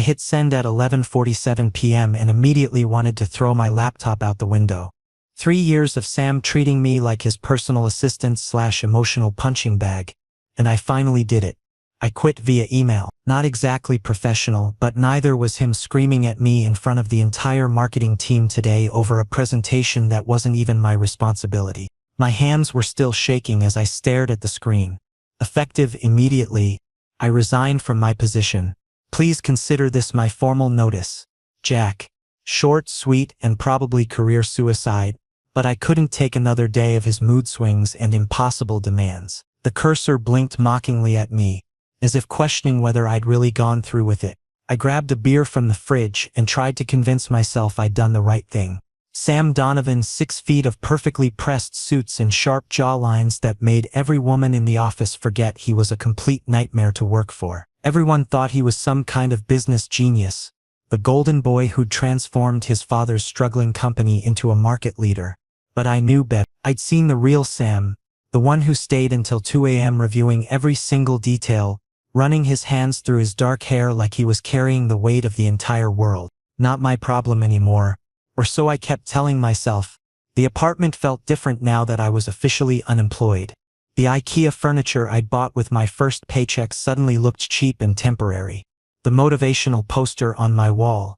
hit send at 11:47 p.m. and immediately wanted to throw my laptop out the window. 3 years of Sam treating me like his personal assistant/emotional punching bag, and I finally did it. I quit via email. Not exactly professional, but neither was him screaming at me in front of the entire marketing team today over a presentation that wasn't even my responsibility. My hands were still shaking as I stared at the screen. Effective immediately, I resigned from my position. Please consider this my formal notice. Jack. Short, sweet, and probably career suicide, but I couldn't take another day of his mood swings and impossible demands. The cursor blinked mockingly at me, as if questioning whether I'd really gone through with it. I grabbed a beer from the fridge and tried to convince myself I'd done the right thing. Sam Donovan's 6 feet of perfectly pressed suits and sharp jawlines that made every woman in the office forget he was a complete nightmare to work for. Everyone thought he was some kind of business genius, the golden boy who'd transformed his father's struggling company into a market leader. But I knew better. I'd seen the real Sam, the one who stayed until 2 a.m. reviewing every single detail, running his hands through his dark hair like he was carrying the weight of the entire world. Not my problem anymore. Or so I kept telling myself. The apartment felt different now that I was officially unemployed. The IKEA furniture I'd bought with my first paycheck suddenly looked cheap and temporary. The motivational poster on my wall,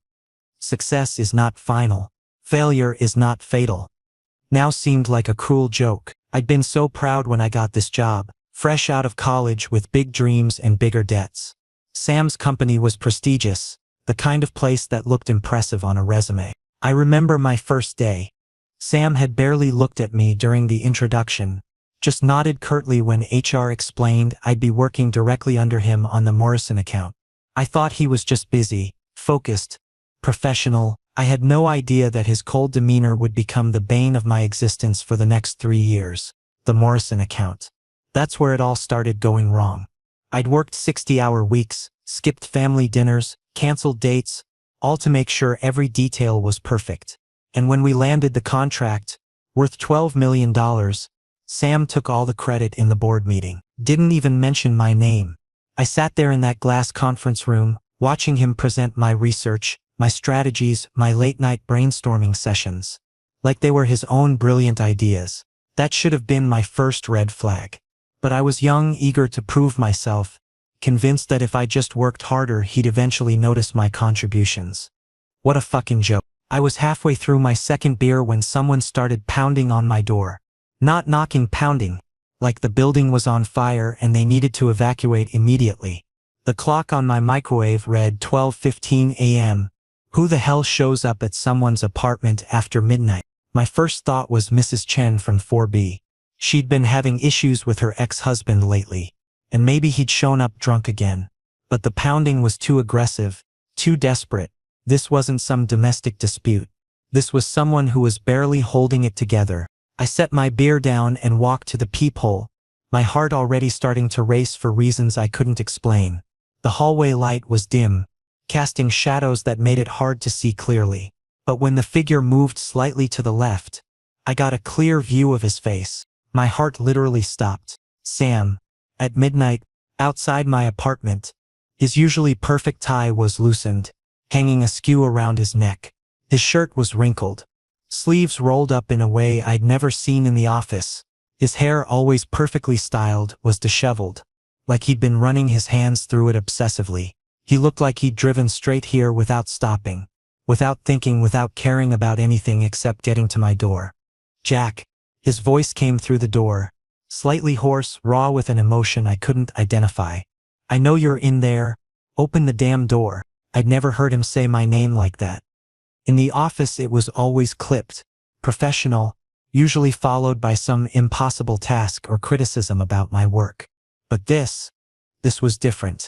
"Success is not final. Failure is not fatal," now seemed like a cruel joke. I'd been so proud when I got this job, fresh out of college with big dreams and bigger debts. Sam's company was prestigious, the kind of place that looked impressive on a resume. I remember my first day. Sam had barely looked at me during the introduction, just nodded curtly when HR explained I'd be working directly under him on the Morrison account. I thought he was just busy, focused, professional. I had no idea that his cold demeanor would become the bane of my existence for the next 3 years. The Morrison account. That's where it all started going wrong. I'd worked 60-hour weeks, skipped family dinners, canceled dates, all to make sure every detail was perfect. And when we landed the contract, worth $12 million, Sam took all the credit in the board meeting. Didn't even mention my name. I sat there in that glass conference room, watching him present my research, my strategies, my late-night brainstorming sessions. Like they were his own brilliant ideas. That should have been my first red flag. But I was young, eager to prove myself, convinced that if I just worked harder he'd eventually notice my contributions. What a fucking joke. I was halfway through my second beer when someone started pounding on my door. Not knocking, pounding. Like the building was on fire and they needed to evacuate immediately. The clock on my microwave read 12:15 a.m. Who the hell shows up at someone's apartment after midnight? My first thought was Mrs. Chen from 4B. She'd been having issues with her ex-husband lately, and maybe he'd shown up drunk again. But the pounding was too aggressive, too desperate. This wasn't some domestic dispute. This was someone who was barely holding it together. I set my beer down and walked to the peephole, my heart already starting to race for reasons I couldn't explain. The hallway light was dim, casting shadows that made it hard to see clearly. But when the figure moved slightly to the left, I got a clear view of his face. My heart literally stopped. Sam. At midnight, outside my apartment. His usually perfect tie was loosened, hanging askew around his neck. His shirt was wrinkled, sleeves rolled up in a way I'd never seen in the office. His hair, always perfectly styled, was disheveled, like he'd been running his hands through it obsessively. He looked like he'd driven straight here without stopping, without thinking, without caring about anything except getting to my door. Jack. His voice came through the door, slightly hoarse, raw with an emotion I couldn't identify. I know you're in there. Open the damn door. I'd never heard him say my name like that. In the office it was always clipped, professional, usually followed by some impossible task or criticism about my work. But this was different.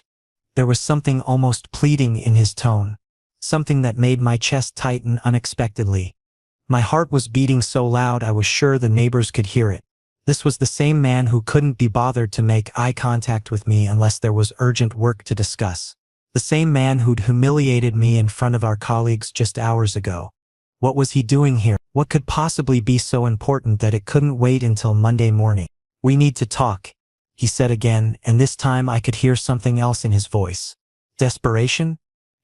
There was something almost pleading in his tone, something that made my chest tighten unexpectedly. My heart was beating so loud I was sure the neighbors could hear it. This was the same man who couldn't be bothered to make eye contact with me unless there was urgent work to discuss. The same man who'd humiliated me in front of our colleagues just hours ago. What was he doing here? What could possibly be so important that it couldn't wait until Monday morning? We need to talk, he said again, and this time I could hear something else in his voice. Desperation?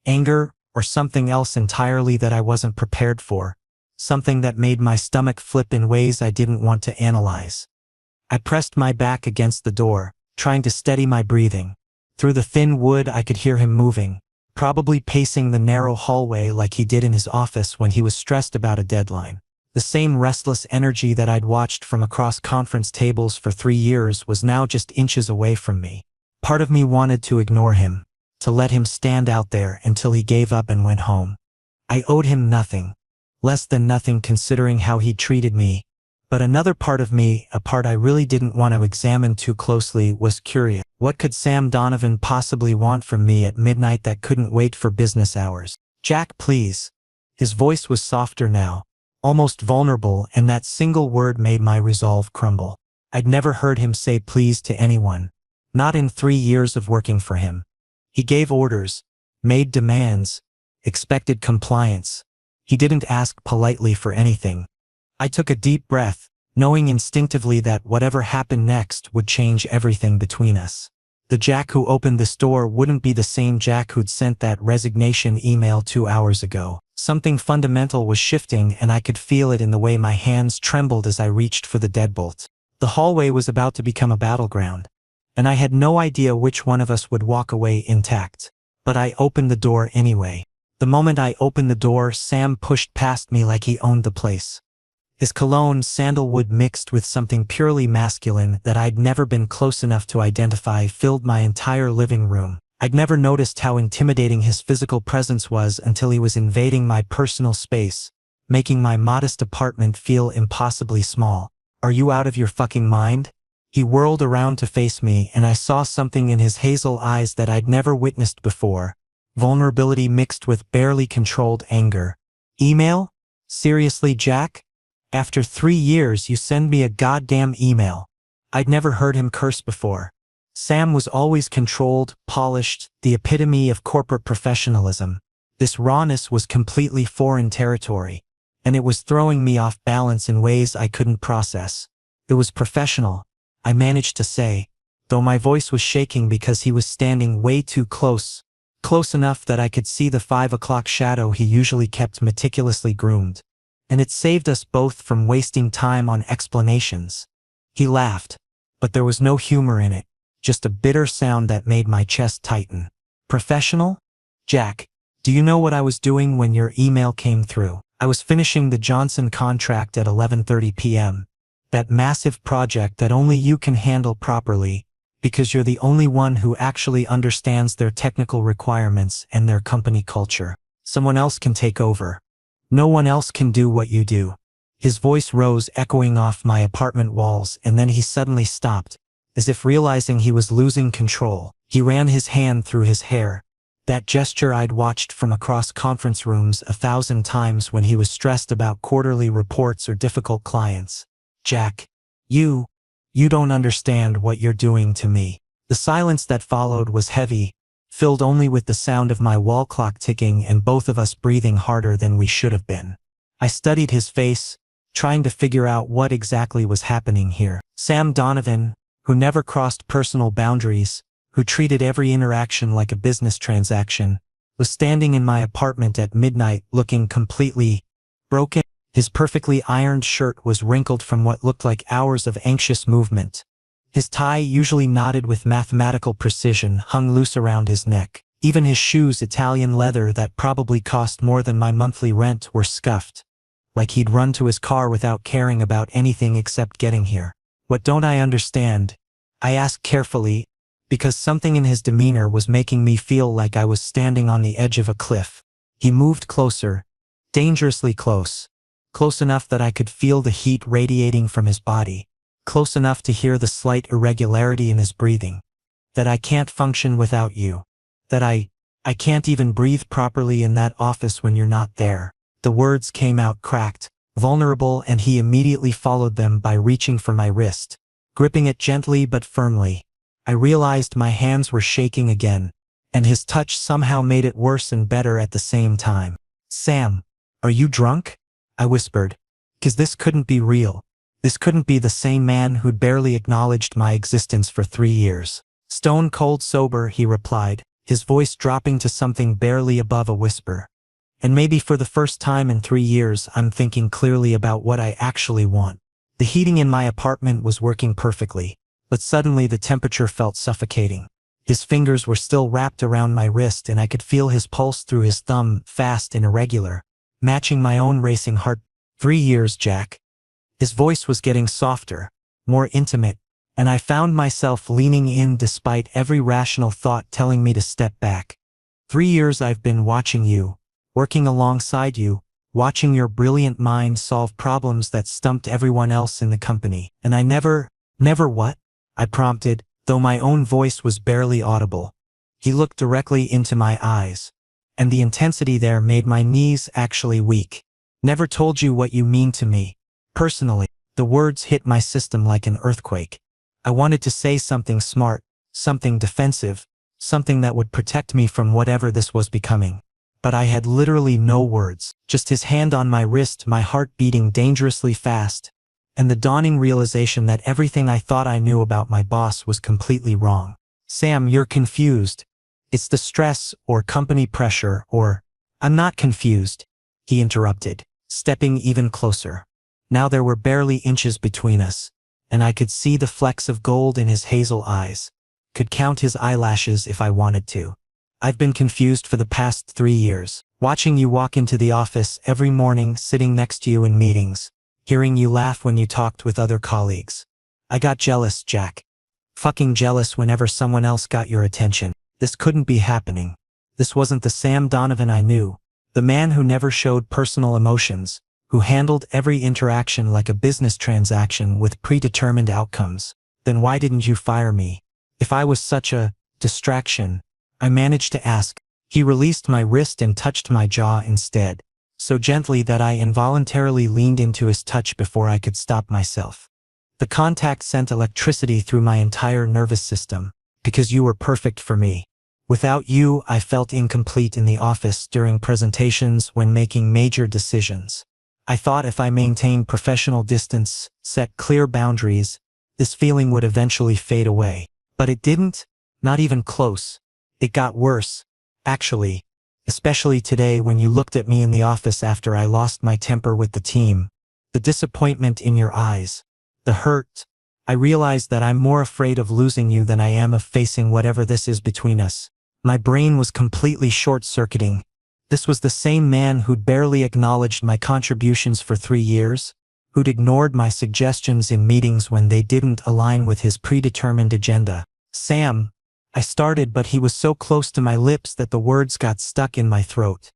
Anger, or something else entirely that I wasn't prepared for. Something that made my stomach flip in ways I didn't want to analyze. I pressed my back against the door, trying to steady my breathing. Through the thin wood I could hear him moving, probably pacing the narrow hallway like he did in his office when he was stressed about a deadline. The same restless energy that I'd watched from across conference tables for 3 years was now just inches away from me. Part of me wanted to ignore him, to let him stand out there until he gave up and went home. I owed him nothing, less than nothing considering how he treated me. But another part of me, a part I really didn't want to examine too closely, was curious. What could Sam Donovan possibly want from me at midnight that couldn't wait for business hours? "Jack, please." His voice was softer now, almost vulnerable, and that single word made my resolve crumble. I'd never heard him say please to anyone. Not in 3 years of working for him. He gave orders, made demands, expected compliance. He didn't ask politely for anything. I took a deep breath, knowing instinctively that whatever happened next would change everything between us. The Jack who opened this door wouldn't be the same Jack who'd sent that resignation email 2 hours ago. Something fundamental was shifting, and I could feel it in the way my hands trembled as I reached for the deadbolt. The hallway was about to become a battleground, and I had no idea which one of us would walk away intact. But I opened the door anyway. The moment I opened the door, Sam pushed past me like he owned the place. His cologne, sandalwood mixed with something purely masculine that I'd never been close enough to identify, filled my entire living room. I'd never noticed how intimidating his physical presence was until he was invading my personal space, making my modest apartment feel impossibly small. "Are you out of your fucking mind?" He whirled around to face me, and I saw something in his hazel eyes that I'd never witnessed before. Vulnerability mixed with barely controlled anger. "Email? Seriously, Jack? After 3 years you send me a goddamn email?" I'd never heard him curse before. Sam was always controlled, polished, the epitome of corporate professionalism. This rawness was completely foreign territory, and it was throwing me off balance in ways I couldn't process. "It was professional," I managed to say, though my voice was shaking because he was standing way too close enough that I could see the 5 o'clock shadow he usually kept meticulously groomed. And it saved us both from wasting time on explanations. He laughed, but there was no humor in it, just a bitter sound that made my chest tighten. "Professional? Jack, do you know what I was doing when your email came through?" I was finishing the Johnson contract at 11:30 p.m. That massive project that only you can handle properly, because you're the only one who actually understands their technical requirements and their company culture. Someone else can take over. No one else can do what you do. His voice rose, echoing off my apartment walls, and then he suddenly stopped, as if realizing he was losing control. He ran his hand through his hair, that gesture I'd watched from across conference rooms 1,000 times when he was stressed about quarterly reports or difficult clients. "Jack, you don't understand what you're doing to me." The silence that followed was heavy, filled only with the sound of my wall clock ticking and both of us breathing harder than we should have been. I studied his face, trying to figure out what exactly was happening here. Sam Donovan, who never crossed personal boundaries, who treated every interaction like a business transaction, was standing in my apartment at midnight looking completely broken. His perfectly ironed shirt was wrinkled from what looked like hours of anxious movement. His tie, usually knotted with mathematical precision, hung loose around his neck. Even his shoes, Italian leather that probably cost more than my monthly rent, were scuffed, like he'd run to his car without caring about anything except getting here. "What don't I understand?" I asked carefully, because something in his demeanor was making me feel like I was standing on the edge of a cliff. He moved closer, dangerously close enough that I could feel the heat radiating from his body. Close enough to hear the slight irregularity in his breathing. "That I can't function without you. That I can't even breathe properly in that office when you're not there." The words came out cracked, vulnerable, and he immediately followed them by reaching for my wrist, gripping it gently but firmly. I realized my hands were shaking again, and his touch somehow made it worse and better at the same time. "Sam, are you drunk?" I whispered. "'Cause this couldn't be real. This couldn't be the same man who'd barely acknowledged my existence for 3 years. "Stone cold sober," he replied, his voice dropping to something barely above a whisper. And maybe for the first time in 3 years, I'm thinking clearly about what I actually want. The heating in my apartment was working perfectly, but suddenly the temperature felt suffocating. His fingers were still wrapped around my wrist and I could feel his pulse through his thumb, fast and irregular, matching my own racing heart. 3 years, Jack. His voice was getting softer, more intimate, and I found myself leaning in despite every rational thought telling me to step back. 3 years I've been watching you, working alongside you, watching your brilliant mind solve problems that stumped everyone else in the company. And I never what? I prompted, though my own voice was barely audible. He looked directly into my eyes, and the intensity there made my knees actually weak. Never told you what you mean to me. Personally, the words hit my system like an earthquake. I wanted to say something smart, something defensive, something that would protect me from whatever this was becoming. But I had literally no words, just his hand on my wrist, my heart beating dangerously fast, and the dawning realization that everything I thought I knew about my boss was completely wrong. Sam, you're confused. It's the stress or company pressure or… I'm not confused, he interrupted, stepping even closer. Now there were barely inches between us, and I could see the flecks of gold in his hazel eyes, could count his eyelashes if I wanted to. I've been confused for the past 3 years, watching you walk into the office every morning, sitting next to you in meetings, hearing you laugh when you talked with other colleagues. I got jealous, Jack. Fucking jealous whenever someone else got your attention. This couldn't be happening. This wasn't the Sam Donovan I knew, the man who never showed personal emotions, who handled every interaction like a business transaction with predetermined outcomes. Then why didn't you fire me? If I was such a distraction, I managed to ask. He released my wrist and touched my jaw instead, so gently that I involuntarily leaned into his touch before I could stop myself. The contact sent electricity through my entire nervous system, because you were perfect for me. Without you, I felt incomplete in the office during presentations when making major decisions. I thought if I maintained professional distance, set clear boundaries, this feeling would eventually fade away. But it didn't, not even close. It got worse, actually, especially today when you looked at me in the office after I lost my temper with the team. The disappointment in your eyes, the hurt. I realized that I'm more afraid of losing you than I am of facing whatever this is between us. My brain was completely short-circuiting. This was the same man who'd barely acknowledged my contributions for 3 years, who'd ignored my suggestions in meetings when they didn't align with his predetermined agenda. Sam, I started, but he was so close to my lips that the words got stuck in my throat.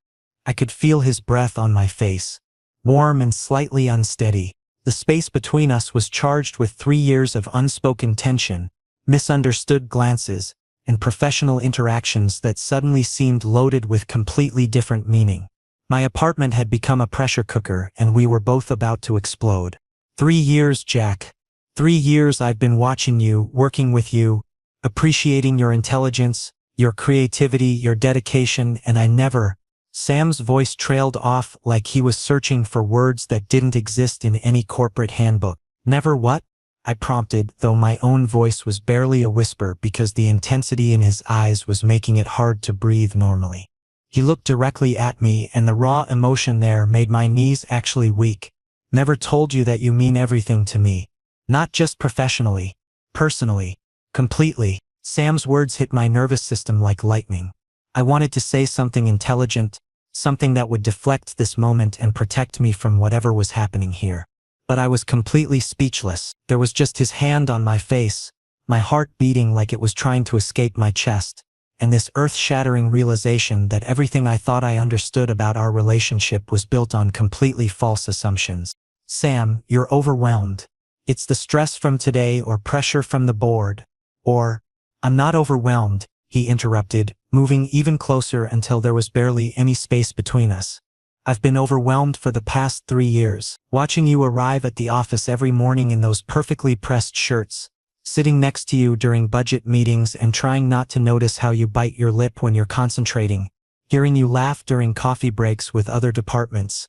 I could feel his breath on my face, warm and slightly unsteady. The space between us was charged with 3 years of unspoken tension, misunderstood glances, and professional interactions that suddenly seemed loaded with completely different meaning. My apartment had become a pressure cooker and we were both about to explode. 3 years, Jack. 3 years I've been watching you, working with you, appreciating your intelligence, your creativity, your dedication, and I never… Sam's voice trailed off like he was searching for words that didn't exist in any corporate handbook. Never what? I prompted, though my own voice was barely a whisper because the intensity in his eyes was making it hard to breathe normally. He looked directly at me and the raw emotion there made my knees actually weak. Never told you that you mean everything to me. Not just professionally, personally, completely. Sam's words hit my nervous system like lightning. I wanted to say something intelligent, something that would deflect this moment and protect me from whatever was happening here. But I was completely speechless. There was just his hand on my face, my heart beating like it was trying to escape my chest, and this earth-shattering realization that everything I thought I understood about our relationship was built on completely false assumptions. Sam, you're overwhelmed. It's the stress from today or pressure from the board. Or… I'm not overwhelmed, he interrupted, moving even closer until there was barely any space between us. I've been overwhelmed for the past 3 years, watching you arrive at the office every morning in those perfectly pressed shirts, sitting next to you during budget meetings and trying not to notice how you bite your lip when you're concentrating, hearing you laugh during coffee breaks with other departments.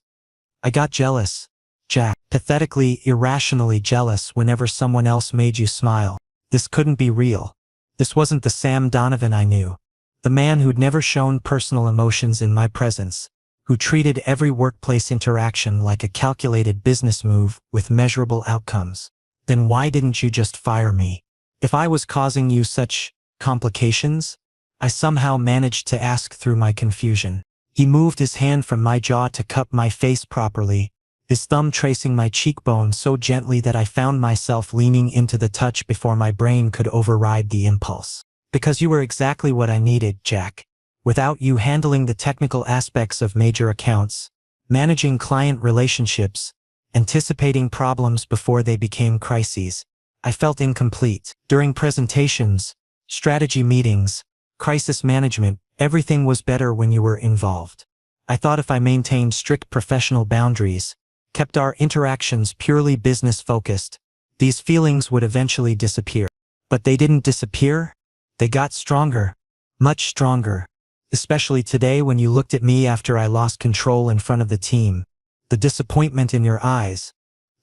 I got jealous, Jack, pathetically, irrationally jealous whenever someone else made you smile. This couldn't be real. This wasn't the Sam Donovan I knew. The man who'd never shown personal emotions in my presence, who treated every workplace interaction like a calculated business move with measurable outcomes. Then why didn't you just fire me? If I was causing you such complications? I somehow managed to ask through my confusion. He moved his hand from my jaw to cup my face properly, his thumb tracing my cheekbone so gently that I found myself leaning into the touch before my brain could override the impulse. Because you were exactly what I needed, Jack. Without you handling the technical aspects of major accounts, managing client relationships, anticipating problems before they became crises, I felt incomplete. During presentations, strategy meetings, crisis management, everything was better when you were involved. I thought if I maintained strict professional boundaries, kept our interactions purely business-focused, these feelings would eventually disappear. But they didn't disappear. They got stronger, much stronger, especially today when you looked at me after I lost control in front of the team. The disappointment in your eyes,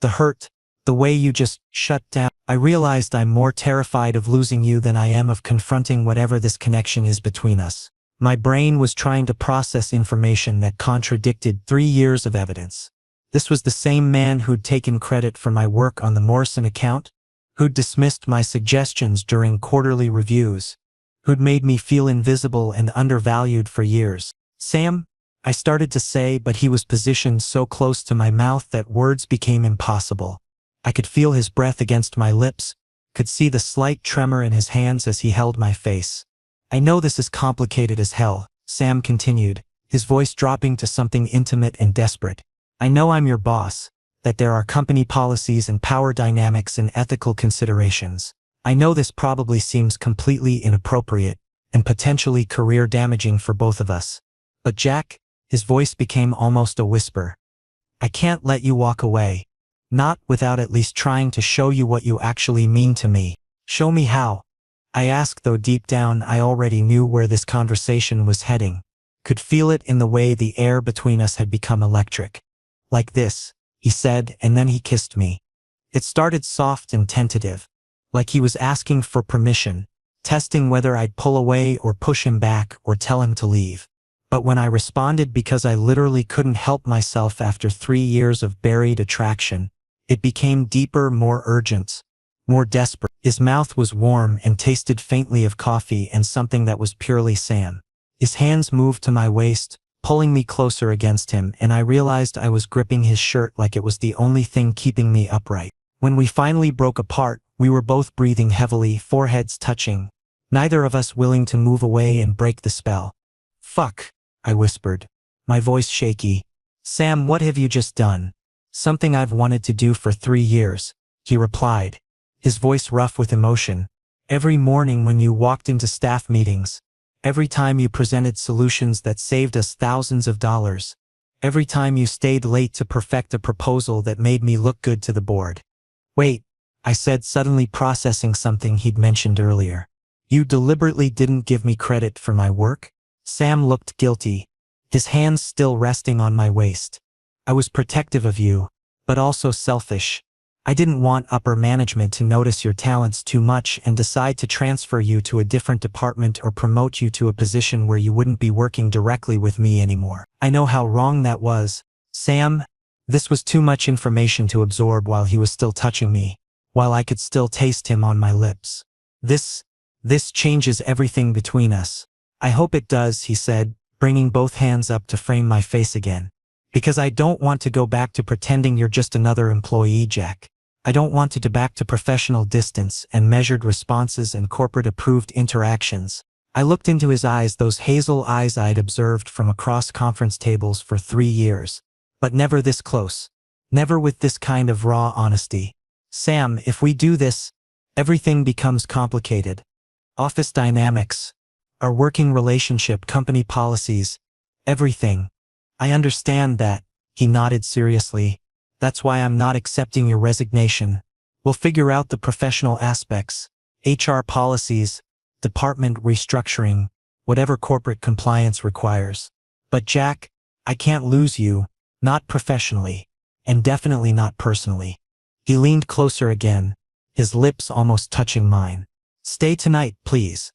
the hurt, the way you just shut down. I realized I'm more terrified of losing you than I am of confronting whatever this connection is between us. My brain was trying to process information that contradicted 3 years of evidence. This was the same man who'd taken credit for my work on the Morrison account, who'd dismissed my suggestions during quarterly reviews, who'd made me feel invisible and undervalued for years. Sam, I started to say, but he was positioned so close to my mouth that words became impossible. I could feel his breath against my lips, could see the slight tremor in his hands as he held my face. I know this is complicated as hell, Sam continued, his voice dropping to something intimate and desperate. I know I'm your boss, that there are company policies and power dynamics and ethical considerations. I know this probably seems completely inappropriate and potentially career-damaging for both of us. But Jack, his voice became almost a whisper. I can't let you walk away. Not without at least trying to show you what you actually mean to me. Show me how. I asked, though deep down I already knew where this conversation was heading. Could feel it in the way the air between us had become electric. Like this, he said, and then he kissed me. It started soft and tentative, like he was asking for permission, testing whether I'd pull away or push him back or tell him to leave. But when I responded because I literally couldn't help myself after 3 years of buried attraction, it became deeper, more urgent, more desperate. His mouth was warm and tasted faintly of coffee and something that was purely Sam. His hands moved to my waist, pulling me closer against him, and I realized I was gripping his shirt like it was the only thing keeping me upright. When we finally broke apart, we were both breathing heavily, foreheads touching, neither of us willing to move away and break the spell. Fuck, I whispered, my voice shaky. Sam, what have you just done? Something I've wanted to do for 3 years, he replied, his voice rough with emotion. Every morning when you walked into staff meetings, every time you presented solutions that saved us thousands of dollars, every time you stayed late to perfect a proposal that made me look good to the board. Wait, I said, suddenly processing something he'd mentioned earlier. You deliberately didn't give me credit for my work? Sam looked guilty, his hands still resting on my waist. I was protective of you, but also selfish. I didn't want upper management to notice your talents too much and decide to transfer you to a different department or promote you to a position where you wouldn't be working directly with me anymore. I know how wrong that was, Sam. This was too much information to absorb while he was still touching me, while I could still taste him on my lips. This changes everything between us. I hope it does, he said, bringing both hands up to frame my face again. Because I don't want to go back to pretending you're just another employee, Jack. I don't want to go back to professional distance and measured responses and corporate-approved interactions. I looked into his eyes, those hazel eyes I'd observed from across conference tables for 3 years. But never this close. Never with this kind of raw honesty. Sam, if we do this, everything becomes complicated. Office dynamics, our working relationship, company policies, everything. I understand that, he nodded seriously. That's why I'm not accepting your resignation. We'll figure out the professional aspects, HR policies, department restructuring, whatever corporate compliance requires. But Jack, I can't lose you, not professionally, and definitely not personally. He leaned closer again, his lips almost touching mine. Stay tonight, please.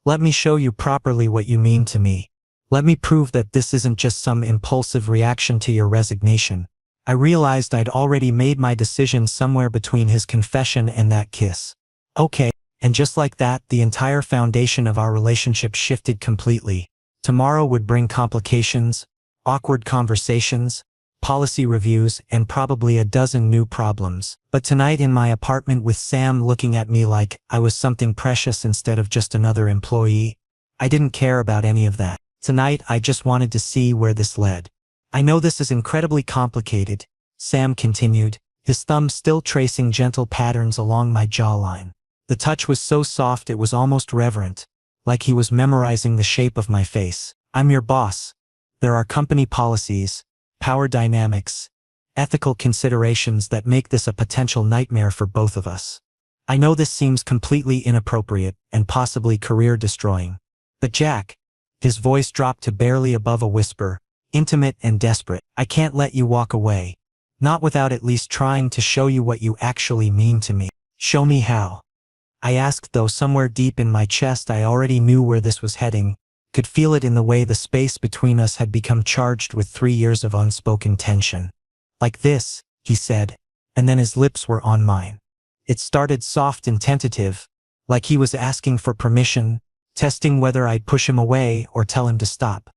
Let me show you properly what you mean to me. Let me prove that this isn't just some impulsive reaction to your resignation. I realized I'd already made my decision somewhere between his confession and that kiss. Okay, and just like that, the entire foundation of our relationship shifted completely. Tomorrow would bring complications, awkward conversations, policy reviews, and probably a dozen new problems. But tonight in my apartment with Sam looking at me like I was something precious instead of just another employee, I didn't care about any of that. Tonight I just wanted to see where this led. I know this is incredibly complicated, Sam continued, his thumb still tracing gentle patterns along my jawline. The touch was so soft it was almost reverent, like he was memorizing the shape of my face. I'm your boss. There are company policies, power dynamics, ethical considerations that make this a potential nightmare for both of us. I know this seems completely inappropriate and possibly career-destroying. But Jack, his voice dropped to barely above a whisper, intimate and desperate, I can't let you walk away. Not without at least trying to show you what you actually mean to me. Show me how. I asked, though somewhere deep in my chest I already knew where this was heading, could feel it in the way the space between us had become charged with 3 years of unspoken tension. Like this, he said, and then his lips were on mine. It started soft and tentative, like he was asking for permission, testing whether I'd push him away or tell him to stop.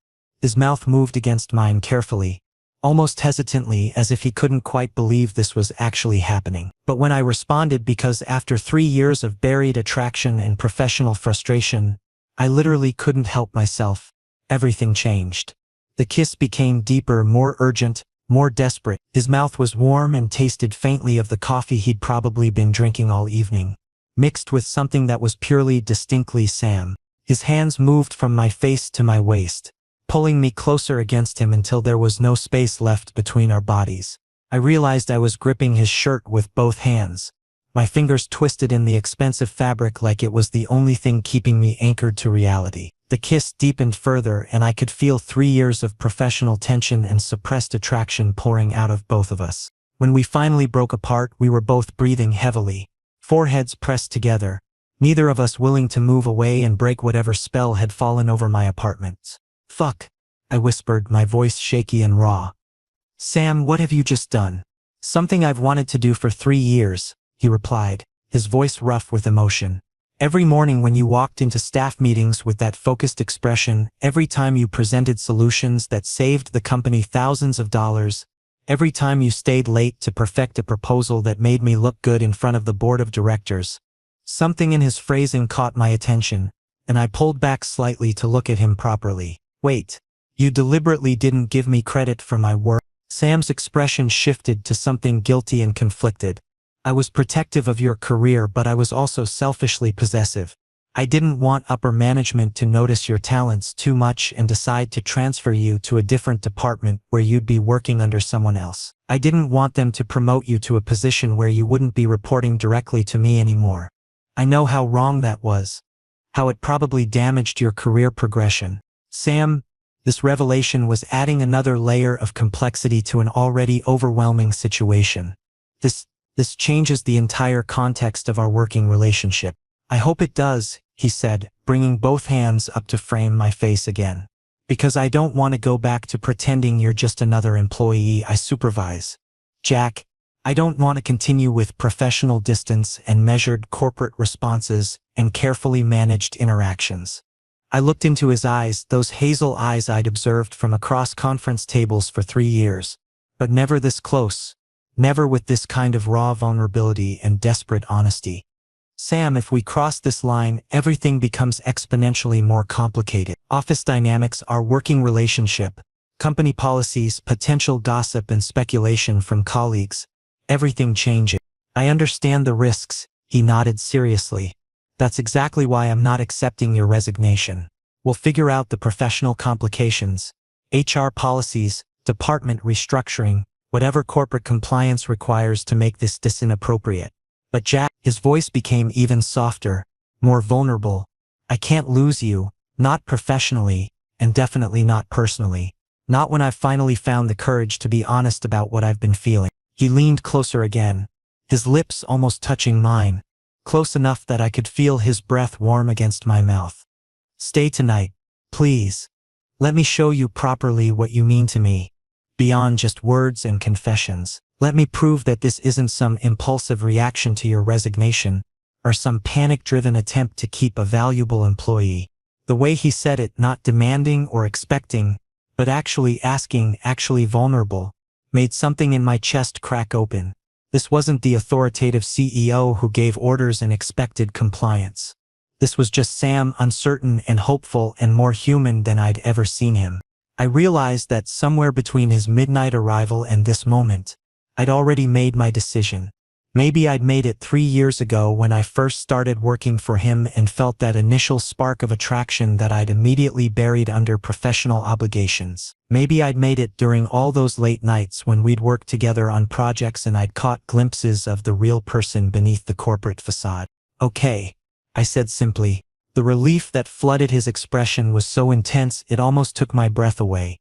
His mouth moved against mine carefully, almost hesitantly, as if he couldn't quite believe this was actually happening. But when I responded, because after 3 years of buried attraction and professional frustration, I literally couldn't help myself, everything changed. The kiss became deeper, more urgent, more desperate. His mouth was warm and tasted faintly of the coffee he'd probably been drinking all evening, mixed with something that was purely, distinctly Sam. His hands moved from my face to my waist, pulling me closer against him until there was no space left between our bodies. I realized I was gripping his shirt with both hands, my fingers twisted in the expensive fabric like it was the only thing keeping me anchored to reality. The kiss deepened further, and I could feel 3 years of professional tension and suppressed attraction pouring out of both of us. When we finally broke apart, we were both breathing heavily, foreheads pressed together, neither of us willing to move away and break whatever spell had fallen over my apartment. Fuck, I whispered, my voice shaky and raw. Sam, what have you just done? Something I've wanted to do for 3 years, he replied, his voice rough with emotion. Every morning when you walked into staff meetings with that focused expression, every time you presented solutions that saved the company thousands of dollars, every time you stayed late to perfect a proposal that made me look good in front of the board of directors. Something in his phrasing caught my attention, and I pulled back slightly to look at him properly. Wait, you deliberately didn't give me credit for my work? Sam's expression shifted to something guilty and conflicted. I was protective of your career, but I was also selfishly possessive. I didn't want upper management to notice your talents too much and decide to transfer you to a different department where you'd be working under someone else. I didn't want them to promote you to a position where you wouldn't be reporting directly to me anymore. I know how wrong that was, how it probably damaged your career progression. Sam, this revelation was adding another layer of complexity to an already overwhelming situation. This changes the entire context of our working relationship. I hope it does, he said, bringing both hands up to frame my face again. Because I don't want to go back to pretending you're just another employee I supervise. Jack, I don't want to continue with professional distance and measured corporate responses and carefully managed interactions. I looked into his eyes, those hazel eyes I'd observed from across conference tables for 3 years, but never this close. Never with this kind of raw vulnerability and desperate honesty. Sam, if we cross this line, everything becomes exponentially more complicated. Office dynamics, our working relationship, company policies, potential gossip and speculation from colleagues. Everything changes. I understand the risks, he nodded seriously. That's exactly why I'm not accepting your resignation. We'll figure out the professional complications, HR policies, department restructuring, whatever corporate compliance requires to make this inappropriate. But Jack, his voice became even softer, more vulnerable. I can't lose you, not professionally, and definitely not personally. Not when I've finally found the courage to be honest about what I've been feeling. He leaned closer again, his lips almost touching mine, close enough that I could feel his breath warm against my mouth. Stay tonight, please. Let me show you properly what you mean to me. Beyond just words and confessions. Let me prove that this isn't some impulsive reaction to your resignation, or some panic-driven attempt to keep a valuable employee. The way he said it, not demanding or expecting, but actually asking, actually vulnerable, made something in my chest crack open. This wasn't the authoritative CEO who gave orders and expected compliance. This was just Sam, uncertain and hopeful and more human than I'd ever seen him. I realized that somewhere between his midnight arrival and this moment, I'd already made my decision. Maybe I'd made it 3 years ago when I first started working for him and felt that initial spark of attraction that I'd immediately buried under professional obligations. Maybe I'd made it during all those late nights when we'd worked together on projects and I'd caught glimpses of the real person beneath the corporate facade. Okay, I said simply. The relief that flooded his expression was so intense it almost took my breath away.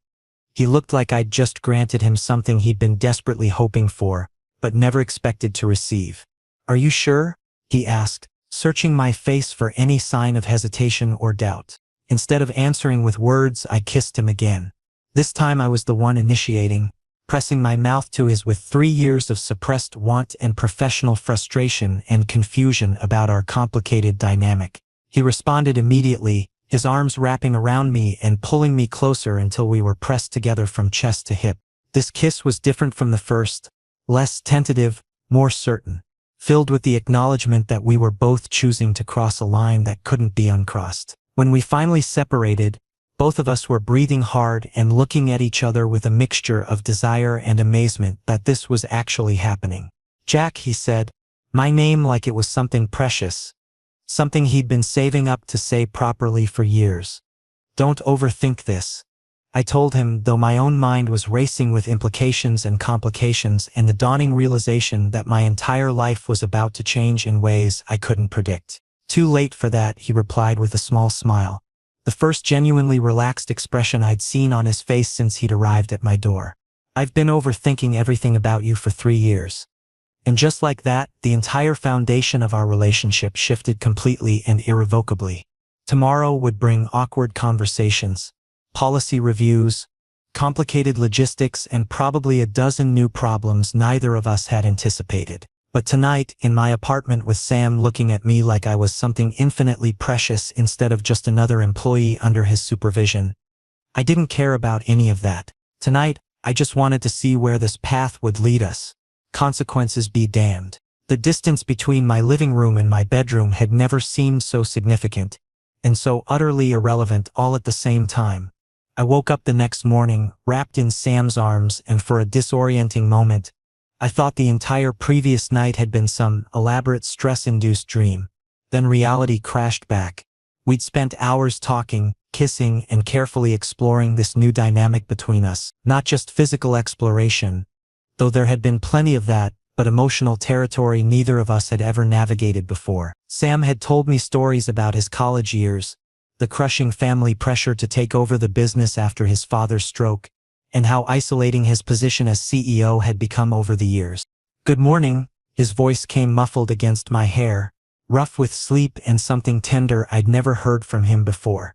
He looked like I'd just granted him something he'd been desperately hoping for, but never expected to receive. Are you sure? He asked, searching my face for any sign of hesitation or doubt. Instead of answering with words, I kissed him again. This time I was the one initiating, pressing my mouth to his with 3 years of suppressed want and professional frustration and confusion about our complicated dynamic. He responded immediately, his arms wrapping around me and pulling me closer until we were pressed together from chest to hip. This kiss was different from the first, less tentative, more certain, filled with the acknowledgement that we were both choosing to cross a line that couldn't be uncrossed. When we finally separated, both of us were breathing hard and looking at each other with a mixture of desire and amazement that this was actually happening. Jack, he said, my name like it was something precious. Something he'd been saving up to say properly for years. Don't overthink this. I told him, though my own mind was racing with implications and complications and the dawning realization that my entire life was about to change in ways I couldn't predict. Too late for that, he replied with a small smile. The first genuinely relaxed expression I'd seen on his face since he'd arrived at my door. I've been overthinking everything about you for 3 years. And just like that, the entire foundation of our relationship shifted completely and irrevocably. Tomorrow would bring awkward conversations, policy reviews, complicated logistics, and probably a dozen new problems neither of us had anticipated. But tonight, in my apartment with Sam looking at me like I was something infinitely precious instead of just another employee under his supervision, I didn't care about any of that. Tonight, I just wanted to see where this path would lead us. Consequences be damned. The distance between my living room and my bedroom had never seemed so significant, and so utterly irrelevant all at the same time. I woke up the next morning, wrapped in Sam's arms, and for a disorienting moment, I thought the entire previous night had been some elaborate stress-induced dream. Then reality crashed back. We'd spent hours talking, kissing, and carefully exploring this new dynamic between us. Not just physical exploration, though there had been plenty of that, but emotional territory neither of us had ever navigated before. Sam had told me stories about his college years, the crushing family pressure to take over the business after his father's stroke, and how isolating his position as CEO had become over the years. Good morning, his voice came muffled against my hair, rough with sleep and something tender I'd never heard from him before.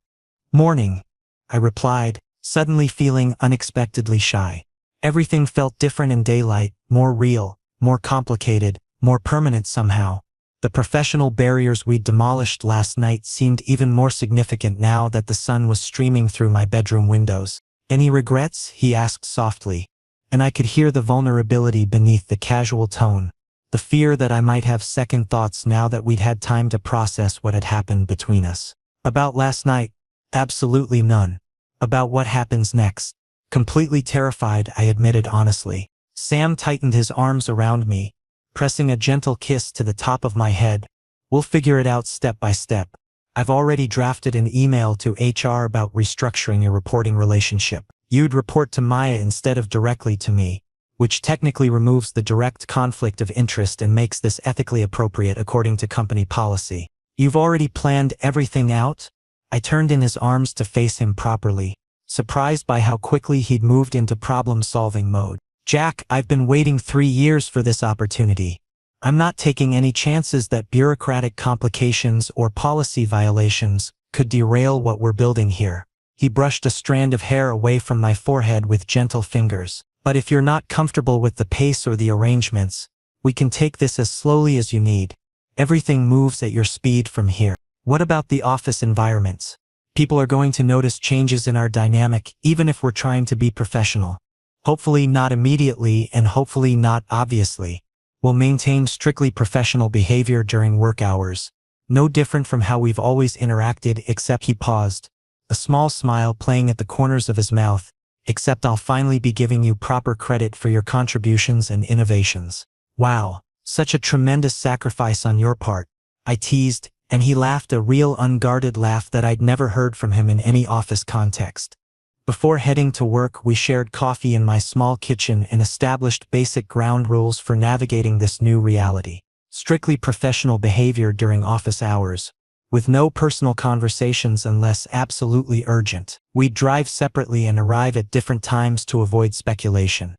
Morning, I replied, suddenly feeling unexpectedly shy. Everything felt different in daylight, more real, more complicated, more permanent somehow. The professional barriers we'd demolished last night seemed even more significant now that the sun was streaming through my bedroom windows. Any regrets? He asked softly, and I could hear the vulnerability beneath the casual tone, the fear that I might have second thoughts now that we'd had time to process what had happened between us. About last night? Absolutely none. About what happens next? Completely terrified, I admitted honestly. Sam tightened his arms around me, pressing a gentle kiss to the top of my head. We'll figure it out step by step. I've already drafted an email to HR about restructuring your reporting relationship. You'd report to Maya instead of directly to me, which technically removes the direct conflict of interest and makes this ethically appropriate according to company policy. You've already planned everything out? I turned in his arms to face him properly, surprised by how quickly he'd moved into problem-solving mode. Jack, I've been waiting 3 years for this opportunity. I'm not taking any chances that bureaucratic complications or policy violations could derail what we're building here. He brushed a strand of hair away from my forehead with gentle fingers. But if you're not comfortable with the pace or the arrangements, we can take this as slowly as you need. Everything moves at your speed from here. What about the office environments? People are going to notice changes in our dynamic, even if we're trying to be professional. Hopefully not immediately and hopefully not obviously. We'll maintain strictly professional behavior during work hours. No different from how we've always interacted, except he paused, a small smile playing at the corners of his mouth. Except I'll finally be giving you proper credit for your contributions and innovations. Wow, such a tremendous sacrifice on your part, I teased, and he laughed, a real unguarded laugh that I'd never heard from him in any office context. Before heading to work, we shared coffee in my small kitchen and established basic ground rules for navigating this new reality. Strictly professional behavior during office hours, with no personal conversations unless absolutely urgent. We'd drive separately and arrive at different times to avoid speculation.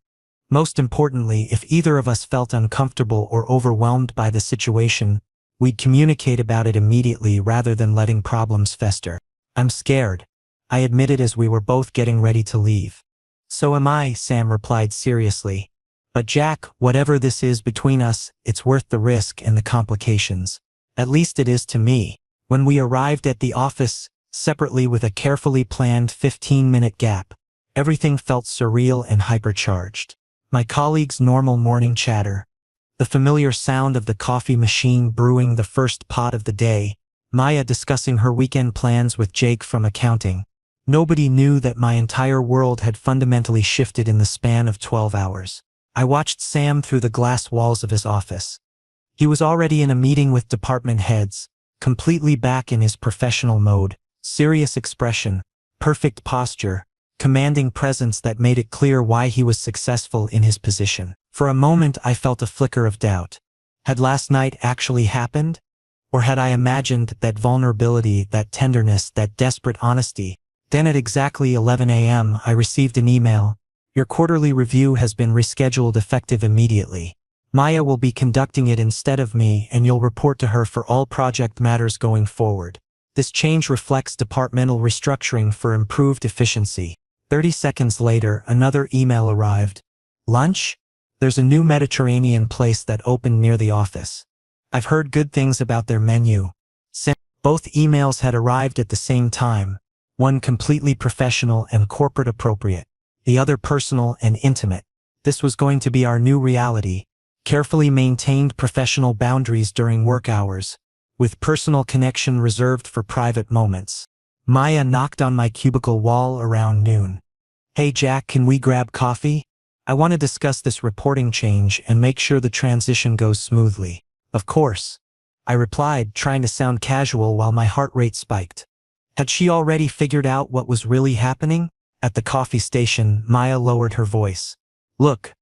Most importantly, if either of us felt uncomfortable or overwhelmed by the situation, we'd communicate about it immediately rather than letting problems fester. I'm scared, I admitted as we were both getting ready to leave. So am I, Sam replied seriously. But Jack, whatever this is between us, it's worth the risk and the complications. At least it is to me. When we arrived at the office, separately with a carefully planned 15-minute gap, everything felt surreal and hypercharged. My colleagues' normal morning chatter, the familiar sound of the coffee machine brewing the first pot of the day, Maya discussing her weekend plans with Jake from accounting. Nobody knew that my entire world had fundamentally shifted in the span of 12 hours. I watched Sam through the glass walls of his office. He was already in a meeting with department heads, completely back in his professional mode, serious expression, perfect posture, commanding presence that made it clear why he was successful in his position. For a moment I felt a flicker of doubt. Had last night actually happened? Or had I imagined that vulnerability, that tenderness, that desperate honesty? Then at exactly 11 a.m. I received an email. Your quarterly review has been rescheduled effective immediately. Maya will be conducting it instead of me, and you'll report to her for all project matters going forward. This change reflects departmental restructuring for improved efficiency. 30 seconds later, another email arrived. Lunch? There's a new Mediterranean place that opened near the office. I've heard good things about their menu. Both emails had arrived at the same time, one completely professional and corporate appropriate, the other personal and intimate. This was going to be our new reality. Carefully maintained professional boundaries during work hours, with personal connection reserved for private moments. Maya knocked on my cubicle wall around noon. Hey Jack, can we grab coffee? I want to discuss this reporting change and make sure the transition goes smoothly. Of course, I replied, trying to sound casual while my heart rate spiked. Had she already figured out what was really happening? At the coffee station, Maya lowered her voice. Look,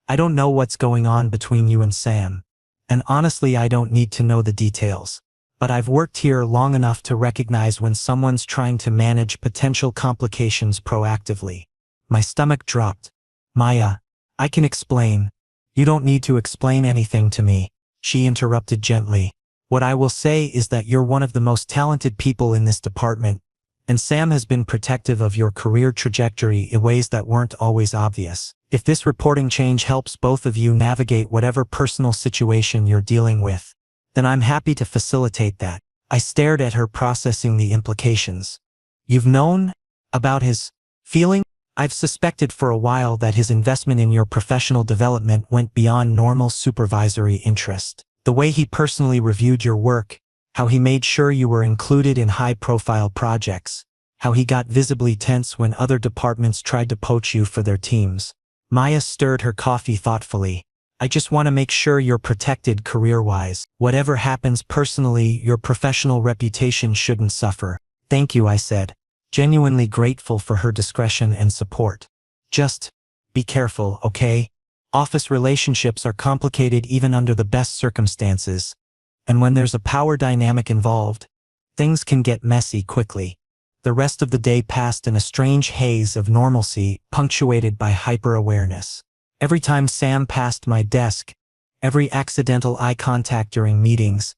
I don't know what's going on between you and Sam. And honestly, I don't need to know the details. But I've worked here long enough to recognize when someone's trying to manage potential complications proactively. My stomach dropped. Maya, I can explain. You don't need to explain anything to me, she interrupted gently. What I will say is that you're one of the most talented people in this department, and Sam has been protective of your career trajectory in ways that weren't always obvious. If this reporting change helps both of you navigate whatever personal situation you're dealing with, then I'm happy to facilitate that. I stared at her, processing the implications. You've known about his feeling? I've suspected for a while that his investment in your professional development went beyond normal supervisory interest. The way he personally reviewed your work, how he made sure you were included in high-profile projects, how he got visibly tense when other departments tried to poach you for their teams. Maya stirred her coffee thoughtfully. I just want to make sure you're protected career-wise. Whatever happens personally, your professional reputation shouldn't suffer. Thank you, I said, genuinely grateful for her discretion and support. Just be careful, okay? Office relationships are complicated even under the best circumstances. And when there's a power dynamic involved, things can get messy quickly. The rest of the day passed in a strange haze of normalcy, punctuated by hyper-awareness. Every time Sam passed my desk, every accidental eye contact during meetings,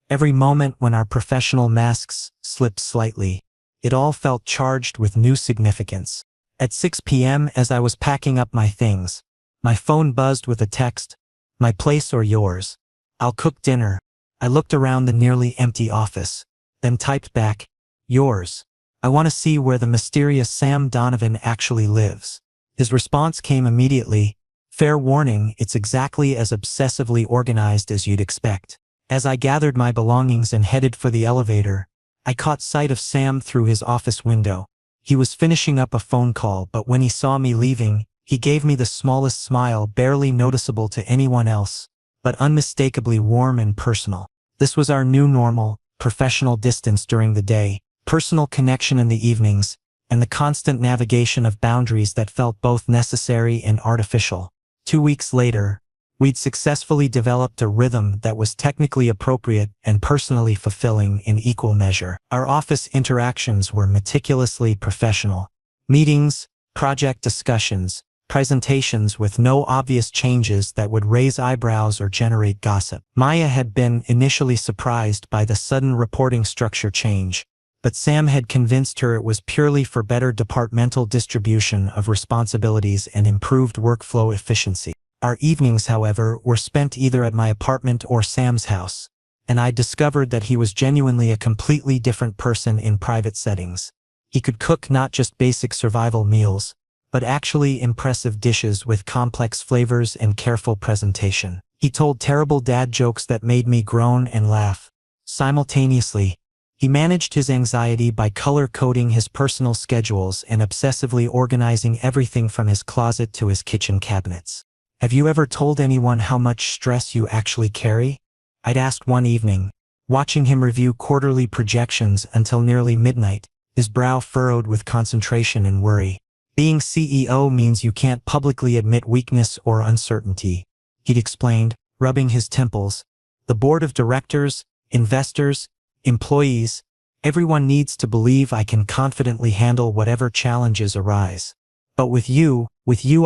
Every moment when our professional masks slipped slightly, it all felt charged with new significance. At 6 p.m. as I was packing up my things, my phone buzzed with a text, "My place or yours? I'll cook dinner." I looked around the nearly empty office, then typed back, "Yours. I want to see where the mysterious Sam Donovan actually lives." His response came immediately, "Fair warning, it's exactly as obsessively organized as you'd expect." As I gathered my belongings and headed for the elevator, I caught sight of Sam through his office window. He was finishing up a phone call, but when he saw me leaving, he gave me the smallest smile, barely noticeable to anyone else, but unmistakably warm and personal. This was our new normal: professional distance during the day, personal connection in the evenings, and the constant navigation of boundaries that felt both necessary and artificial. 2 weeks later, we'd successfully developed a rhythm that was technically appropriate and personally fulfilling in equal measure. Our office interactions were meticulously professional. Meetings, project discussions, presentations with no obvious changes that would raise eyebrows or generate gossip. Maya had been initially surprised by the sudden reporting structure change, but Sam had convinced her it was purely for better departmental distribution of responsibilities and improved workflow efficiency. Our evenings, however, were spent either at my apartment or Sam's house, and I discovered that he was genuinely a completely different person in private settings. He could cook not just basic survival meals, but actually impressive dishes with complex flavors and careful presentation. He told terrible dad jokes that made me groan and laugh. Simultaneously, he managed his anxiety by color-coding his personal schedules and obsessively organizing everything from his closet to his kitchen cabinets. "Have you ever told anyone how much stress you actually carry?" I'd asked one evening, watching him review quarterly projections until nearly midnight, his brow furrowed with concentration and worry. "Being CEO means you can't publicly admit weakness or uncertainty," he'd explained, rubbing his temples. "The board of directors, investors, employees, everyone needs to believe I can confidently handle whatever challenges arise. But with you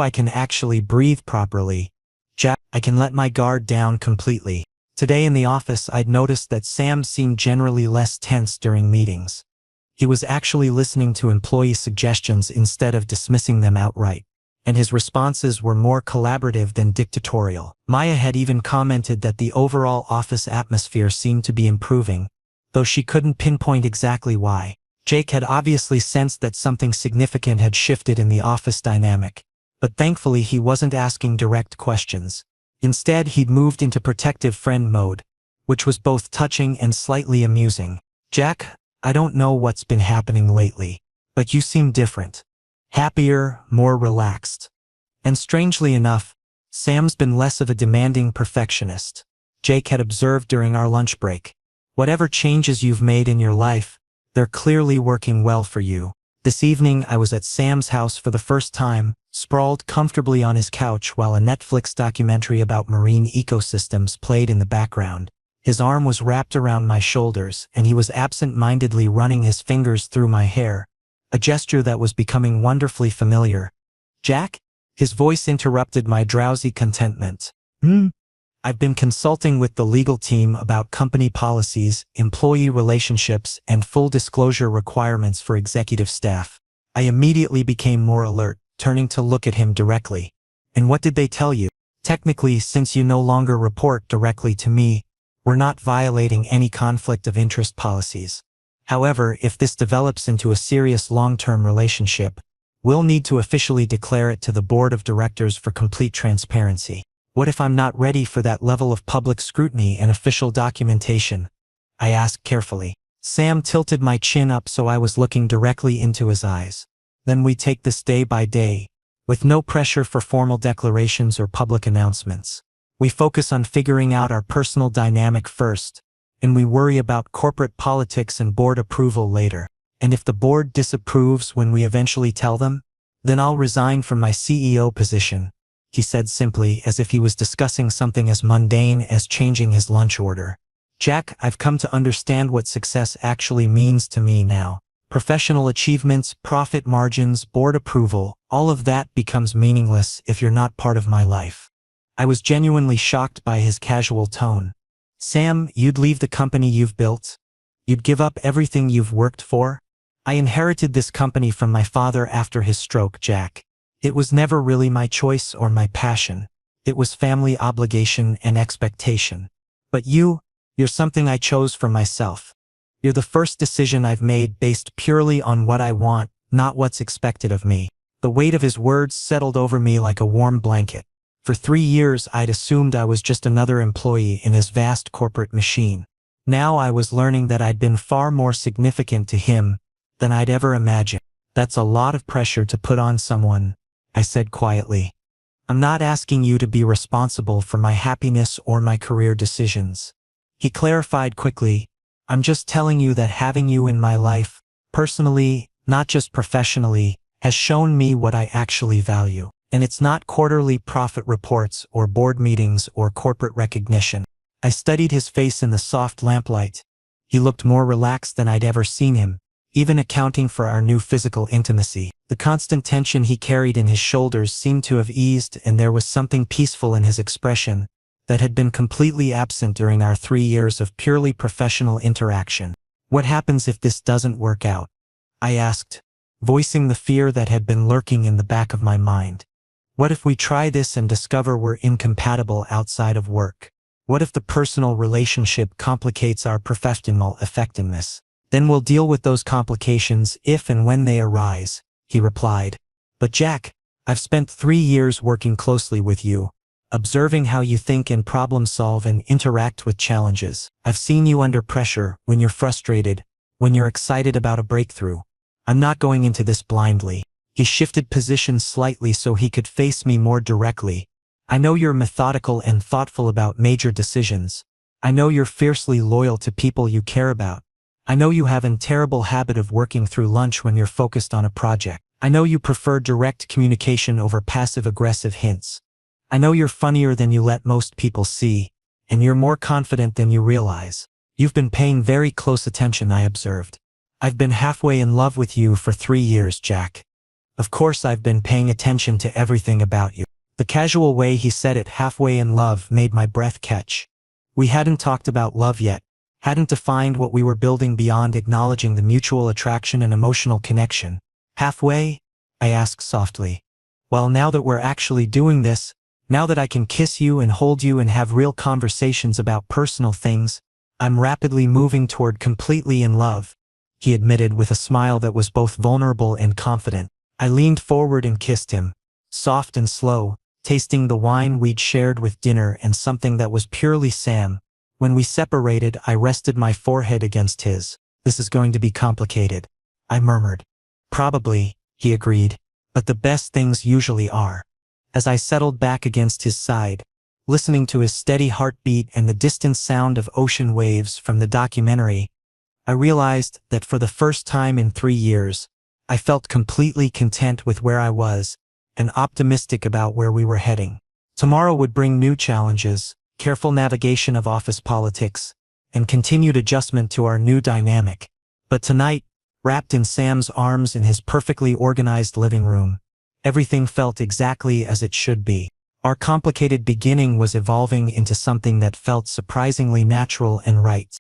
I can actually breathe properly. Jack, I can let my guard down completely." Today in the office, I'd noticed that Sam seemed generally less tense during meetings. He was actually listening to employee suggestions instead of dismissing them outright, and his responses were more collaborative than dictatorial. Maya had even commented that the overall office atmosphere seemed to be improving, though she couldn't pinpoint exactly why. Jake had obviously sensed that something significant had shifted in the office dynamic, but thankfully he wasn't asking direct questions. Instead, he'd moved into protective friend mode, which was both touching and slightly amusing. "Jack, I don't know what's been happening lately, but you seem different. Happier, more relaxed." And strangely enough, Sam's been less of a demanding perfectionist, Jake had observed during our lunch break. "Whatever changes you've made in your life, they're clearly working well for you." This evening I was at Sam's house for the first time, sprawled comfortably on his couch while a Netflix documentary about marine ecosystems played in the background. His arm was wrapped around my shoulders, and he was absent-mindedly running his fingers through my hair, a gesture that was becoming wonderfully familiar. "Jack?" His voice interrupted my drowsy contentment. "I've been consulting with the legal team about company policies, employee relationships, and full disclosure requirements for executive staff." I immediately became more alert, turning to look at him directly. "And what did they tell you?" "Technically, since you no longer report directly to me, we're not violating any conflict of interest policies. However, if this develops into a serious long-term relationship, we'll need to officially declare it to the board of directors for complete transparency." "What if I'm not ready for that level of public scrutiny and official documentation?" I asked carefully. Sam tilted my chin up so I was looking directly into his eyes. "Then we take this day by day, with no pressure for formal declarations or public announcements. We focus on figuring out our personal dynamic first, and we worry about corporate politics and board approval later. And if the board disapproves when we eventually tell them, then I'll resign from my CEO position," he said simply, as if he was discussing something as mundane as changing his lunch order. "Jack, I've come to understand what success actually means to me now. Professional achievements, profit margins, board approval, all of that becomes meaningless if you're not part of my life." I was genuinely shocked by his casual tone. Sam, you'd leave the company you've built? You'd give up everything you've worked for? I inherited this company from my father after his stroke, Jack. It was never really my choice or my passion. It was family obligation and expectation. But you're something I chose for myself. You're the first decision I've made based purely on what I want, not what's expected of me. The weight of his words settled over me like a warm blanket. For 3 years I'd assumed I was just another employee in his vast corporate machine. Now I was learning that I'd been far more significant to him than I'd ever imagined. That's a lot of pressure to put on someone, I said quietly. I'm not asking you to be responsible for my happiness or my career decisions. He clarified quickly, I'm just telling you that having you in my life, personally, not just professionally, has shown me what I actually value. And it's not quarterly profit reports or board meetings or corporate recognition. I studied his face in the soft lamplight. He looked more relaxed than I'd ever seen him, even accounting for our new physical intimacy. The constant tension he carried in his shoulders seemed to have eased, and there was something peaceful in his expression that had been completely absent during our 3 years of purely professional interaction. What happens if this doesn't work out? I asked, voicing the fear that had been lurking in the back of my mind. What if we try this and discover we're incompatible outside of work? What if the personal relationship complicates our professional effectiveness? Then we'll deal with those complications if and when they arise, he replied. But Jack, I've spent 3 years working closely with you, observing how you think and problem solve and interact with challenges. I've seen you under pressure, when you're frustrated, when you're excited about a breakthrough. I'm not going into this blindly. He shifted positions slightly so he could face me more directly. I know you're methodical and thoughtful about major decisions. I know you're fiercely loyal to people you care about. I know you have a terrible habit of working through lunch when you're focused on a project. I know you prefer direct communication over passive-aggressive hints. I know you're funnier than you let most people see, and you're more confident than you realize. You've been paying very close attention, I observed. I've been halfway in love with you for 3 years, Jack. Of course I've been paying attention to everything about you. The casual way he said it, halfway in love, made my breath catch. We hadn't talked about love yet, hadn't defined what we were building beyond acknowledging the mutual attraction and emotional connection. Halfway? I asked softly. Well, now that we're actually doing this, now that I can kiss you and hold you and have real conversations about personal things, I'm rapidly moving toward completely in love, he admitted with a smile that was both vulnerable and confident. I leaned forward and kissed him, soft and slow, tasting the wine we'd shared with dinner and something that was purely Sam. When we separated, I rested my forehead against his. This is going to be complicated, I murmured. Probably, he agreed, but the best things usually are. As I settled back against his side, listening to his steady heartbeat and the distant sound of ocean waves from the documentary, I realized that for the first time in 3 years, I felt completely content with where I was and optimistic about where we were heading. Tomorrow would bring new challenges, careful navigation of office politics, and continued adjustment to our new dynamic. But tonight, wrapped in Sam's arms in his perfectly organized living room, everything felt exactly as it should be. Our complicated beginning was evolving into something that felt surprisingly natural and right.